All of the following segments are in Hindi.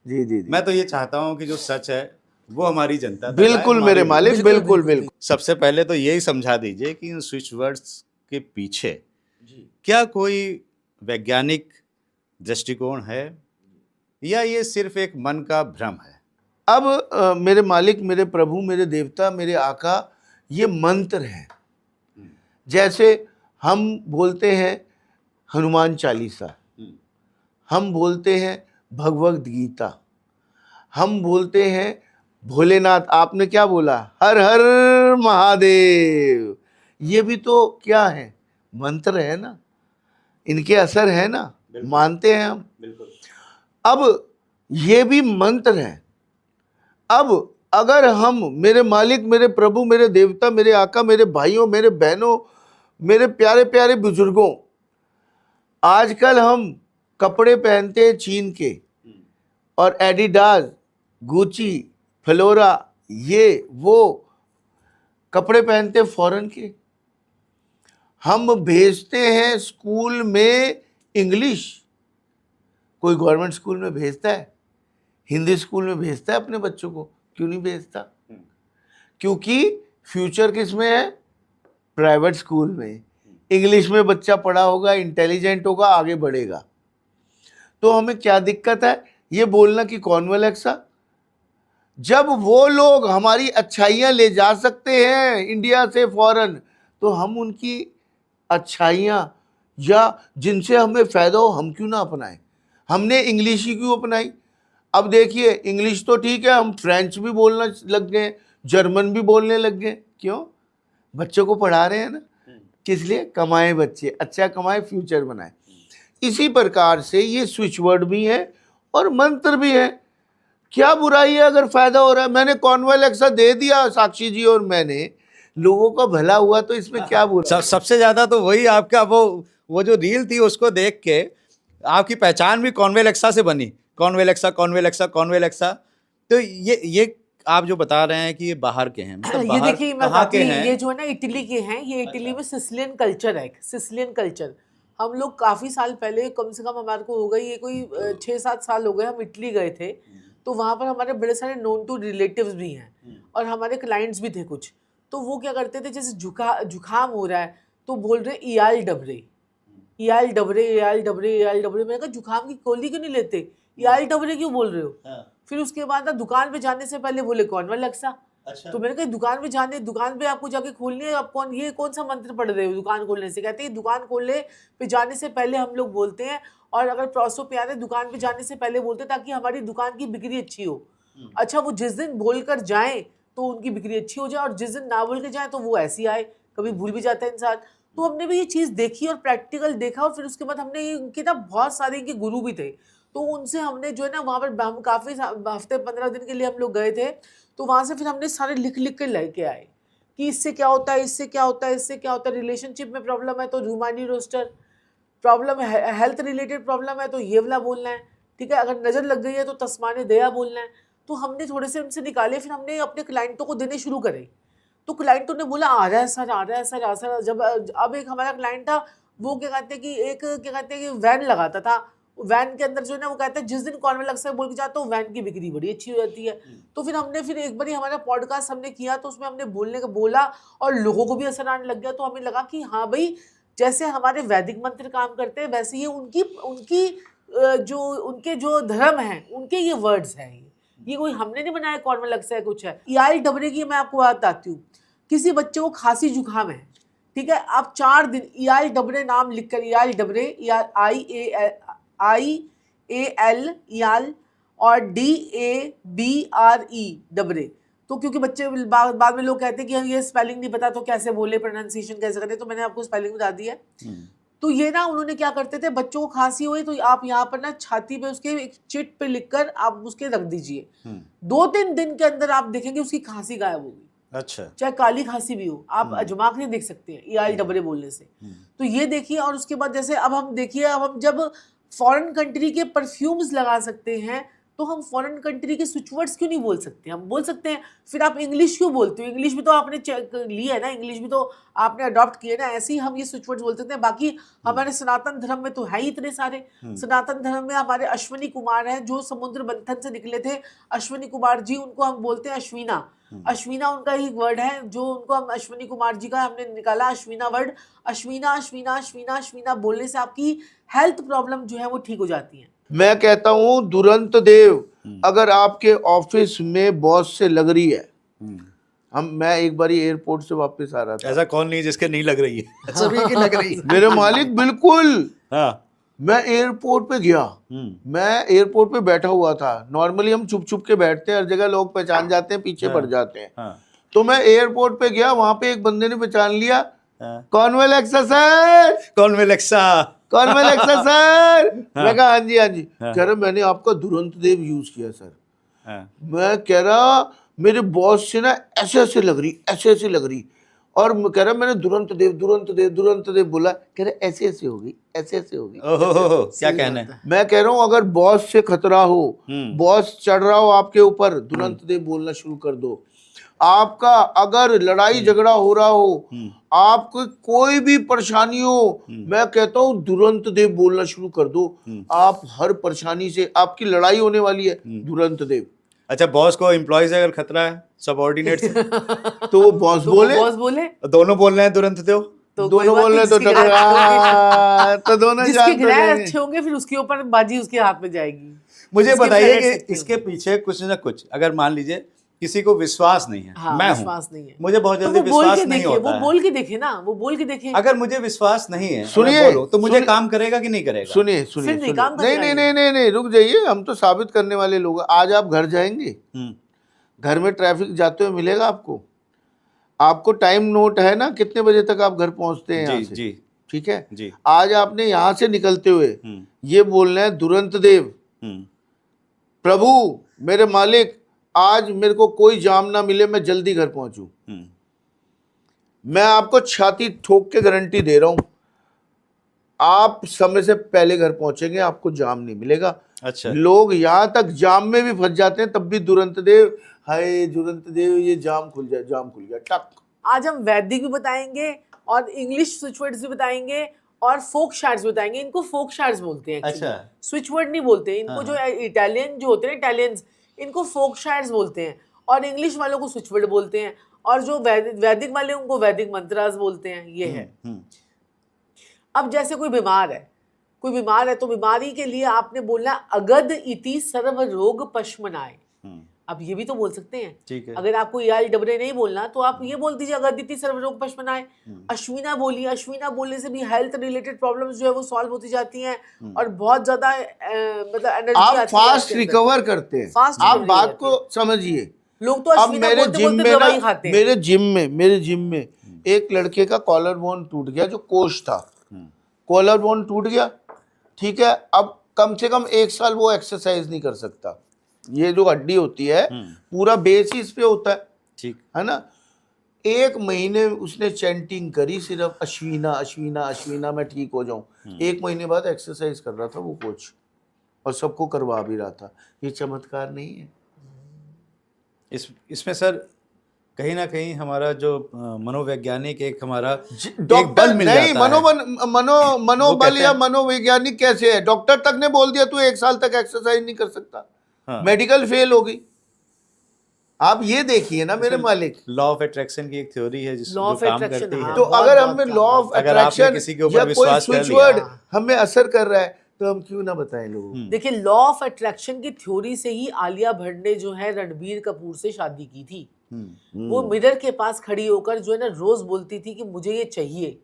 जी जी जी, मैं तो ये चाहता हूँ कि जो सच है वो हमारी जनता तक आए, बिल्कुल हमारे मेरे भी। मालिक, बिल्कुल बिल्कुल। सबसे पहले तो यही समझा दीजिए कि इन स्विच वर्ड्स के पीछे क्या कोई वैज्ञानिक दृष्टिकोण है या ये सिर्फ एक मन का भ्रम है? अब मेरे मालिक, मेरे प्रभु, मेरे देवता, मेरे आका, ये मंत्र हैं। जैसे हम बोलते हैं हनुमान चालीसा, हम बोलते हैं भगवद गीता, हम बोलते हैं भोलेनाथ, आपने क्या बोला, हर हर महादेव, ये भी तो क्या है, मंत्र है ना, इनके असर है ना, मानते हैं हम। अब ये भी मंत्र है। अब अगर हम, मेरे मालिक, मेरे प्रभु, मेरे देवता, मेरे आका, मेरे भाइयों, मेरे बहनों, मेरे प्यारे प्यारे बुजुर्गों, आजकल हम कपड़े पहनते हैं चीन के और एडिडास, गुची, फ्लोरा, ये वो कपड़े पहनते हैं फॉरेन के। हम भेजते हैं स्कूल में इंग्लिश, कोई गवर्नमेंट स्कूल में भेजता है, हिंदी स्कूल में भेजता है अपने बच्चों को? क्यों नहीं भेजता? क्योंकि फ्यूचर किस में है? प्राइवेट स्कूल में। इंग्लिश में बच्चा पढ़ा होगा, इंटेलिजेंट होगा, आगे बढ़ेगा। तो हमें क्या दिक्कत है ये बोलना कि कॉन्वेलेक्सा? जब वो लोग हमारी अच्छाइयाँ ले जा सकते हैं इंडिया से फॉरेन, तो हम उनकी अच्छाइयाँ या जिनसे हमें फ़ायदा हो हम क्यों ना अपनाएं? हमने इंग्लिश ही क्यों अपनाई? अब देखिए, इंग्लिश तो ठीक है, हम फ्रेंच भी बोलना लग गए, जर्मन भी बोलने लग गए। क्यों? बच्चों को पढ़ा रहे हैं ना। किस लिए? कमाए बच्चे, अच्छा कमाए, फ्यूचर बनाए। इसी प्रकार से ये स्विच वर्ड भी है और मंत्र भी है। क्या बुराई है अगर फायदा हो रहा है? मैंने कॉन्वेलेक्सा दे दिया साक्षी जी और मैंने, लोगों का भला हुआ, तो इसमें क्या बुरा? सबसे ज्यादा तो वही आपका वो जो रील थी उसको देख के आपकी पहचान भी कॉन्वेलेक्सा से बनी। कॉन्वेलेक्सा कॉन्वेलेक्सा कॉन्वेलेक्सा। तो ये आप जो बता रहे हैं कि ये बाहर के हैं, मतलब ये बाहर देखिए, मैं कहाँ बताती के हूँ, हैं? ये जो है ना इटली के हैं। ये इटली में सिसिलियन कल्चर है, सिसिलियन कल्चर। हम लोग काफी साल पहले, कम से कम हमारे को हो गई ये कोई 6-7 साल हो गए, हम इटली गए थे। तो वहाँ पर हमारे बड़े सारे नोन टू रिलेटिव्स भी हैं और हमारे क्लाइंट्स भी थे कुछ। तो वो क्या करते थे, जैसे जुकाम हो रहा है तो बोल रहे इयाल डबरे, इयाल डबरे, इयाल डबरे, इयाल डबरे। मैंने कहा जुकाम की गोली क्यों नहीं लेते, इयाल डबरे क्यों बोल रहे हो? फिर उसके बाद ना दुकान पे जाने से पहले बोले कॉन्वेलेक्सा। तो मैंने कहा दुकान पे जाने, दुकान पे आपको जाके खोलनी है, आप कौन सा मंत्र पढ़ रहे हो दुकान खोलने से? कहते हैं दुकान खोलने पे जाने से पहले हम लोग बोलते हैं, और अगर प्रोसो पे आते दुकान पे जाने से पहले बोलते हैं ताकि हमारी दुकान की बिक्री अच्छी हो। अच्छा, वो जिस दिन बोल कर जाए तो उनकी बिक्री अच्छी हो जाए, और जिस दिन ना बोल के जाए तो वो ऐसी आए, कभी भूल भी जाता है इंसान। तो हमने भी ये चीज़ देखी और प्रैक्टिकल देखा, और फिर उसके बाद हमने इनके ना बहुत सारे इनके गुरु भी थे, तो उनसे हमने जो है ना वहाँ पर हम काफ़ी हफ्ते 15 दिन के लिए हम लोग गए थे। तो वहाँ से फिर हमने सारे लिख लिख के लेके आए कि इससे क्या होता है, इससे क्या होता है, इससे क्या होता है। रिलेशनशिप में प्रॉब्लम है तो रूमानी रोस्टर, प्रॉब्लम है हेल्थ रिलेटेड प्रॉब्लम है तो ये वाला बोलना है, ठीक है। अगर नज़र लग गई है तो तस्माने दया बोलना है। तो हमने थोड़े से उनसे निकाले, फिर हमने अपने क्लाइंटों को देने शुरू करे। तो क्लाइंटों ने बोला आ रहा है सर, आ रहा है सर, आ सर। जब अब एक हमारा क्लाइंट था, वो क्या कहते हैं कि एक क्या कहते हैं कि वैन लगाता था। वैन के अंदर जो है ना, वो कहते हैं जिस दिन कॉन्वेलेक्सा बोल के जाता हूँ वैन की बिक्री बड़ी अच्छी हो जाती है। तो फिर हमने फिर एक बार हमारा पॉडकास्ट हमने किया, तो उसमें हमने बोलने का बोला और लोगों को भी असर आने लग गया। तो हमें लगा कि हाँ भाई, जैसे हमारे वैदिक मंत्र काम करते हैं वैसे ही उनकी उनकी जो उनके जो धर्म है उनके ये वर्ड्स हैं। ये कोई हमने नहीं बनाया कॉन्वेलेक्सा है, कुछ है। इयाल डबरे की मैं आपको बात बताती हूँ। किसी बच्चे को खांसी जुकाम है, ठीक है, आप 4 दिन इयाल डबरे नाम लिखकर, इयाल डबरे, IAL इयाल और DABRE डबरे। तो क्योंकि बच्चे बाद में लोग कहते हैं कि ये स्पेलिंग नहीं पता तो कैसे बोले, प्रोनाउंसिएशन कैसे करें, तो मैंने आपको स्पेलिंग बता दी है। तो ये ना उन्होंने क्या करते थे, बच्चों को खांसी हुई तो आप यहाँ पर ना छाती पे उसके एक चिट पे लिखकर आप उसके रख दीजिए। 2-3 दिन के अंदर आप देखेंगे उसकी खांसी गायब होगी। अच्छा, चाहे काली खांसी भी हो, आप अजमा के देख सकते हैं इयाल डबरे बोलने से। तो ये देखिए। और उसके बाद जैसे अब हम देखिए, अब हम जब फॉरेन कंट्री के परफ्यूम्स लगा सकते हैं तो हम फॉरेन कंट्री के स्विच वर्ड्स क्यों नहीं बोल सकते? हम बोल सकते हैं। फिर आप इंग्लिश क्यों बोलते हो? इंग्लिश भी तो आपने ली है ना, इंग्लिश भी तो आपने अडॉप्ट किया ना। ऐसे ही हम ये स्विच वर्ड्स बोल सकते हैं। बाकी हमारे सनातन धर्म में तो है ही इतने सारे। सनातन धर्म में हमारे अश्विनी कुमार हैं जो समुद्र मंथन से निकले थे। अश्विनी कुमार जी, उनको हम बोलते हैं अश्विना। अश्विना उनका ही वर्ड है जो उनको हम अश्विनी कुमार जी का हमने निकाला अश्विना वर्ड। अश्विना अश्विना अश्विना अश्विना बोलने से आपकी हेल्थ प्रॉब्लम जो है वो ठीक हो जाती है। मैं कहता हूं दुरंत देव, अगर आपके ऑफिस में बॉस से लग रही है, मैं एक बार एयरपोर्ट से वापस आ रहा था, ऐसा कौन नहीं जिसके नहीं लग रही है, सभी की लग रही है। मेरे मालिक बिल्कुल। हाँ। मैं एयरपोर्ट पे गया, मैं एयरपोर्ट पे बैठा हुआ था। नॉर्मली हम चुप चुप के बैठते हैं, हर जगह लोग पहचान जाते हैं, पीछे पड़ जाते हैं। हाँ। तो मैं एयरपोर्ट पे गया, वहां पे एक बंदे ने पहचान लिया, कॉर्नवेल एक्सा सर, कॉर्नवेल एक्सा, कॉर्नवेल एक्सा सर। मैं कहा हाँ जी हाँ जी। कह रहा मैंने आपका दुरंत देव यूज किया सर। मैं कह रहा मेरे बॉस से ना ऐसे ऐसे लग रही, ऐसे ऐसे लग रही, और कह रहा मैंने दुरंत देव दुरंत देव दुरंत देव बोला। कह रहा ऐसे ऐसे होगी, ऐसे ऐसे होगी। ओहो, क्या कहना है। मैं कह रहा हूँ अगर बॉस से खतरा हो, बॉस चढ़ रहा हो आपके ऊपर, दुरंत देव बोलना शुरू कर दो। आपका अगर लड़ाई झगड़ा हो रहा हो, आपको कोई भी परेशानी हो, मैं कहता हूँ दुरंत देव बोलना शुरू कर दो। आप हर परेशानी से, आपकी लड़ाई होने वाली है, दुरंत देव। अच्छा, बॉस को एम्प्लॉय से अगर खतरा है सबऑर्डिनेट से, तो वो बॉस बोले, बॉस बोले, दोनों बोल रहे हैं दुरंत देव, तो दोनों बोल रहे तो दोनों जिसके ग्रह अच्छे होंगे फिर उसके ऊपर बाजी उसके हाथ में जाएगी। मुझे बताइए कि इसके पीछे कुछ ना कुछ, अगर मान लीजिए किसी को विश्वास नहीं है, हाँ, मैं विश्वास नहीं है, मुझे बहुत जल्दी तो विश्वास नहीं होता वो है। बोल के देखे ना, वो बोल के देखे। अगर मुझे विश्वास नहीं है, सुनिए, तो मुझे काम करेगा कि नहीं करेगा? सुनिए सुनिए, नहीं, काम नहीं नहीं नहीं नहीं नहीं, रुक जाइए, हम तो साबित करने वाले लोग हैं। आज आप घर जाएंगे, घर में ट्रैफिक जाते हुए मिलेगा आपको, आपको टाइम नोट है ना कितने बजे तक आप घर पहुंचते हैं यहाँ से, जी, ठीक है जी। आज आपने यहाँ से निकलते हुए ये बोलना है दुरंत देव, प्रभु मेरे मालिक आज मेरे को कोई जाम ना मिले, मैं जल्दी घर पहुंचूं। मैं आपको छाती ठोक के गारंटी दे रहा हूं, आप समय से पहले घर पहुंचेंगे, आपको जाम नहीं मिलेगा। अच्छा, लोग यहां तक जाम में भी फंस जाते हैं, तब भी दुरंत देव, हाय दुरंत देव, ये जाम खुल जाए, जाम खुल गया, टक। आज हम वैदिक भी बताएंगे और इंग्लिश स्विच वर्ड्स भी बताएंगे और फोक शार्ड्स बताएंगे। इनको फोक शार्ड्स बोलते हैं। अच्छा, स्विच वर्ड नहीं बोलते इनको। जो इटालियन जो होते हैं इटालियंस, इनको फोक शार्ड्स बोलते हैं, और इंग्लिश वालों को स्विच वर्ड बोलते हैं, और जो वैदिक वाले उनको वैदिक मंत्रास बोलते हैं। ये है। अब जैसे कोई बीमार है तो बीमारी के लिए आपने बोलना अगध इति सर्व रोग पशमनाय। अब ये भी तो बोल सकते हैं। ठीक है। अगर आपको डबरे नहीं बोलना तो आप ये बोल दीजिए अगध इति सर्व रोग पशमनाय। अश्विना बोलिए, अश्विना बोलने से भी हेल्थ रिलेटेड प्रॉब्लम्स जो है वो सॉल्व होती जाती हैं, और बहुत ज्यादा मतलब एनर्जी आप आती है, फास्ट रिकवर करते हैं। आप बात को समझिए। लोग तो अब अश्विना मेरे बोलते जिम बोलते में दवाई ना, खाते हैं। मेरे जिम में एक लड़के का कॉलर बोन टूट गया, जो कोच था, कॉलर बोन टूट गया, ठीक है। अब कम से कम 1 साल वो एक्सरसाइज नहीं कर सकता। ये जो हड्डी होती है पूरा बेस ही इस पे होता है, ठीक है ना। 1 महीने उसने चैंटिंग करी, सिर्फ अश्विना अश्विना अश्विना, मैं ठीक हो जाऊं। 1 महीने बाद एक्सरसाइज कर रहा था वो कोच, और सबको करवा भी रहा था। ये चमत्कार नहीं है? इसमें सर कहीं ना कहीं हमारा जो मनोवैज्ञानिक एक हमारा डॉक्टर मिल नहीं, जाता मनोबल या मनोवैज्ञानिक कैसे है? डॉक्टर तक ने बोल दिया तू 1 साल तक एक्सरसाइज नहीं कर सकता। हाँ। मेडिकल फेल होगी। आप ये देखिए ना मेरे मालिक, लॉ ऑफ अट्रैक्शन की एक थ्योरी है जो काम करती है। तो अगर हमें लॉ ऑफ अट्रैक्शन या कोई स्विच वर्ड हमें असर कर रहा है तो हम क्यों ना बताएं लोगों को। देखिए, लॉ ऑफ अट्रैक्शन की थ्योरी से ही आलिया भट्ट ने जो है रणबीर कपूर से शादी की थी। वो मिरर के पास खड़ी होकर जो है ना रोज बोलती थी कि मुझे ये चाहिए,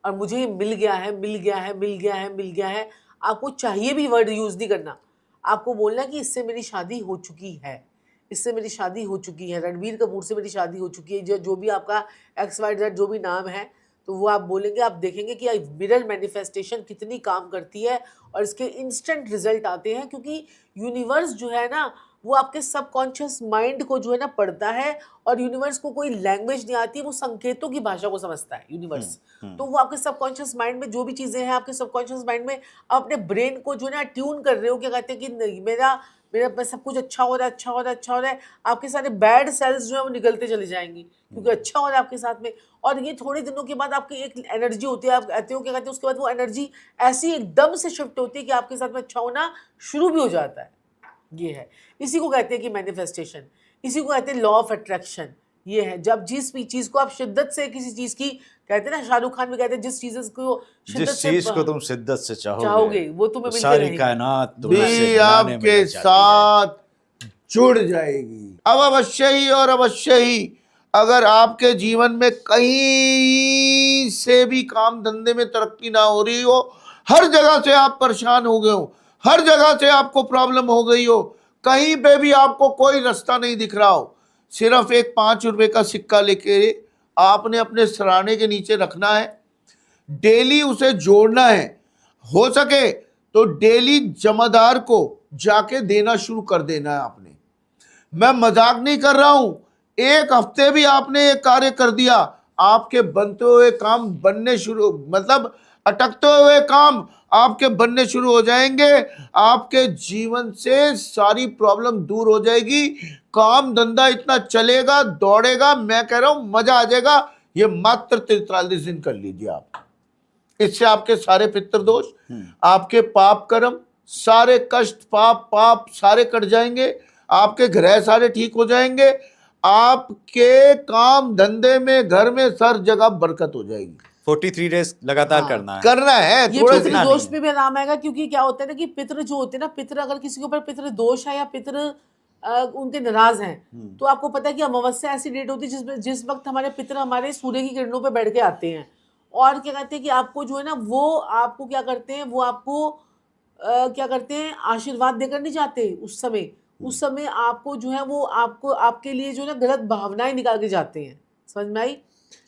और मुझे ये मिल गया है, मिल गया है, मिल गया है, मिल गया है। आपको चाहिए भी वर्ड यूज नहीं करना, आपको बोलना कि इससे मेरी शादी हो चुकी है, इससे मेरी शादी हो चुकी है, रणबीर कपूर से मेरी शादी हो चुकी है। जो भी आपका XYZ जो भी नाम है, तो वो आप बोलेंगे, आप देखेंगे कि मिरर मैनिफेस्टेशन कितनी काम करती है, और इसके इंस्टेंट रिजल्ट आते हैं, क्योंकि यूनिवर्स जो है ना वो आपके सबकॉन्शियस माइंड को जो है ना पढ़ता है, और यूनिवर्स को कोई लैंग्वेज नहीं आती, वो संकेतों की भाषा को समझता है यूनिवर्स। तो वो आपके सबकॉन्शियस माइंड में जो भी चीज़ें हैं, आपके सबकॉन्शियस माइंड में आप अपने ब्रेन को जो है ना ट्यून कर रहे हो, क्या कहते हैं कि मेरा मेरे पास सब कुछ अच्छा हो रहा है, अच्छा हो रहा है, अच्छा हो रहा है, आपके सारे बैड सेल्स जो है वो निकलते चले जाएंगी, क्योंकि अच्छा हो रहा है आपके साथ में। और ये थोड़े दिनों के बाद आपकी एक एनर्जी होती है, आप कहते हो क्या कहते हैं, उसके बाद वो एनर्जी ऐसी एकदम से शिफ्ट होती है कि आपके साथ में अच्छा होना शुरू भी हो जाता है। ये है, इसी को कहते हैं कि मैनिफेस्टेशन, इसी को कहते हैं लॉ ऑफ अट्रैक्शन। ये है, जब जिस भी चीज को आप शिद्दत से किसी चीज की, कहते हैं ना, शाहरुख खान भी कहते हैं, जिस चीज को शिद्दत जिस से चीज को तुम शिद्दत से चाहोगे वो तुम्हें मिलते सारी रहेगी। कायनात तुमसे भी मिलाने आपके मिलना चाहती है। साथ जुड़ जाएगी। अब अवश्य ही और अवश्य ही अगर आपके जीवन में कहीं से भी काम धंधे में तरक्की ना हो रही हो, हर जगह से आप परेशान हो गए हो, हर जगह से आपको प्रॉब्लम हो गई हो, कहीं पे भी आपको कोई रास्ता नहीं दिख रहा हो, सिर्फ एक 5 रुपए का सिक्का लेके आपने अपने सराहने के नीचे रखना है, डेली उसे जोड़ना है। हो सके तो डेली जमादार को जाके देना शुरू कर देना है आपने। मैं मजाक नहीं कर रहा हूं, एक हफ्ते भी आपने ये कार्य कर दिया, आपके बनते हुए काम बनने शुरू, मतलब अटकते हुए काम आपके बनने शुरू हो जाएंगे। आपके जीवन से सारी प्रॉब्लम दूर हो जाएगी, काम धंधा इतना चलेगा, दौड़ेगा, मैं कह रहा हूं मजा आ जाएगा। ये मात्र 43 दिन कर लीजिए आप, इससे आपके सारे पितृदोष, आपके पाप कर्म, सारे कष्ट, पाप सारे कट जाएंगे, आपके ग्रह सारे ठीक हो जाएंगे, आपके काम धंधे में, घर में, हर जगह बरकत हो जाएगी। 43 डेज लगातार हाँ, करना है। ये थोड़ा पितृ दोष में भी आराम आएगा, क्योंकि क्या होता है ना कि पितृ जो होते हैं ना, पितृ अगर किसी के ऊपर पितृ दोष है या पितृ उनके नाराज हैं, तो आपको पता है कि अमावस्या ऐसी डेट होती है जिसमें जिस वक्त हमारे पितृ हमारे सूर्य की किरणों पे बैठ के आते हैं, और क्या कहते हैं कि आपको जो है ना, वो आपको क्या करते हैं, वो आपको क्या करते हैं, आशीर्वाद देकर नहीं जाते। उस समय आपको जो है वो आपको आपके लिए जो है ना गलत भावनाएं निकाल के जाते हैं, समझ में आई।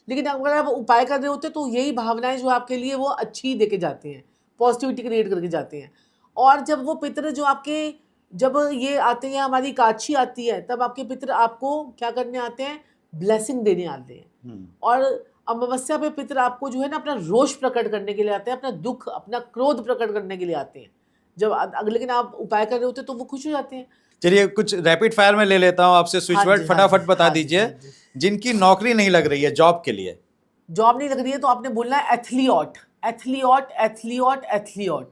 लेकिन अगर आप उपाय कर रहे होते तो यही भावनाएं जो आपके लिए वो अच्छी देके जाते हैं, पॉजिटिविटी क्रिएट करके जाते हैं। और जब वो पितृ जो आपके, जब ये आते हैं, हमारी काछी आती है, तब आपके पितृ आपको क्या करने आते हैं, ब्लेसिंग देने आते हैं। और अमावस्या पे पितृ आपको जो है ना अपना रोष प्रकट करने के लिए आते हैं, अपना दुख, अपना क्रोध प्रकट करने के लिए आते हैं। जब लेकिन आप उपाय कर रहे होते तो वो खुश हो जाते हैं। चलिए कुछ रैपिड फायर में ले लेता हूँ आपसे स्विच वर्ड, फटाफट बता दीजिए। जिनकी नौकरी नहीं लग रही है जॉब के लिए, जॉब नहीं लग रही है, तो आपने बोलना है एथलीट, एथलीट, एथलीट, एथलीट,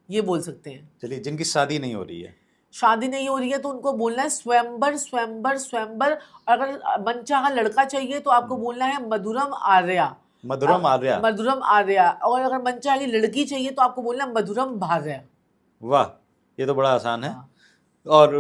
ये बोल सकते हैं। चलिए जिनकी शादी नहीं हो रही है, शादी नहीं हो रही है तो उनको बोलना है स्वयंवर, स्वयंवर, स्वयंवर। अगर मनचाहा लड़का चाहिए तो आपको बोलना है मधुरम आर्या, मधुरम आर्या, मधुरम आर्या। और अगर मनचाही लड़की चाहिए तो आपको बोलना है मधुरम भार्या। वाह, ये तो बड़ा आसान है। और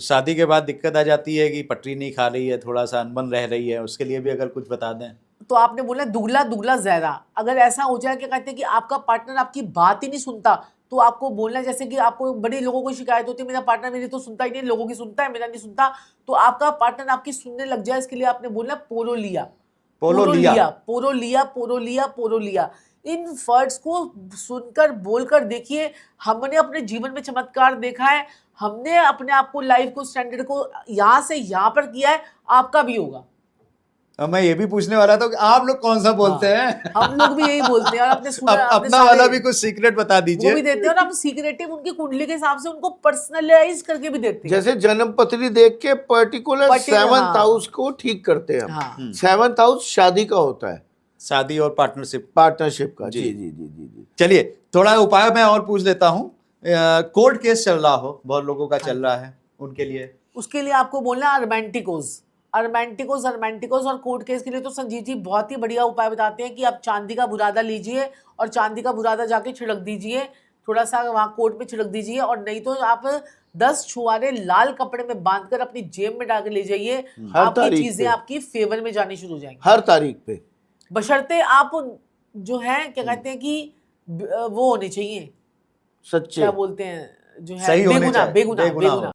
शादी के बाद दिक्कत आ जाती है कि पटरी नहीं खा रही है, थोड़ा सा अनबन रह रही है, उसके लिए भी अगर कुछ बता दें तो आपने बोला दुगला दुगला ज़हरा। अगर ऐसा हो जाए, क्या कहते हैं कि आपका पार्टनर आपकी बात ही नहीं सुनता, तो आपको बोलना है, जैसे कि आपको बड़े लोगों को शिकायत होती है, मेरा पार्टनर मेरी तो सुनता ही नहीं, लोगों की सुनता है, मेरा नहीं सुनता, तो आपका पार्टनर आपकी सुनने लग जाए, इसके लिए आपने बोलना पोलोलिया, पोलोलिया, पोलोलिया, पोलोलिया, पोलोलिया। इन वर्ड्स को सुनकर, बोलकर देखिए, हमने अपने जीवन में चमत्कार देखा है, हमने अपने आप को, लाइफ को, स्टैंडर्ड को यहाँ से यहाँ पर किया है, आपका भी होगा। अब मैं ये भी पूछने वाला था कि आप लोग कौन सा बोलते हैं? हम लोग भी यही बोलते हैं, और अपना वाला भी कुछ सीक्रेट बता दीजिए। वो भी देते हैं, और हम सीक्रेटिव उनकी कुंडली के हिसाब से उनको पर्सनलाइज करके भी देते हैं। जैसे जन्म पत्री देख के पर्टिकुलर 7th हाउस को ठीक करते हैं हम। 7th हाउस शादी का होता है, शादी और पार्टनरशिप का। जी जी जी जी जी। चलिए थोड़ा उपाय मैं और पूछ लेता हूँ। कोर्ट केस चल रहा हो, बहुत लोगों का चल रहा है, उनके लिए, उसके लिए आपको बोलना अर्मेंटिकोस, अर्मेंटिकोस, अर्मेंटिकोस। और कोर्ट केस के लिए तो संजीव जी बहुत ही बढ़िया उपाय बताते हैं कि आप चांदी का बुरादा लीजिए और चांदी का बुरादा जाके छिड़क दीजिए, थोड़ा सा वहाँ कोर्ट में छिड़क दीजिए, और नहीं तो आप 10 छुआरे लाल कपड़े में बांधकर अपनी जेब में डाल के ले जाइए, आपकी चीजें आपकी फेवर में जानी शुरू हो जाएंगी हर तारीख पे, बशर्ते आप जो है क्या कहते हैं कि वो होने चाहिए, सच्चे, क्या बोलते हैं, जो है सही होने बेगुनाह, चाहिए, बेगुनाह, बेगुनाह बेगुनाह।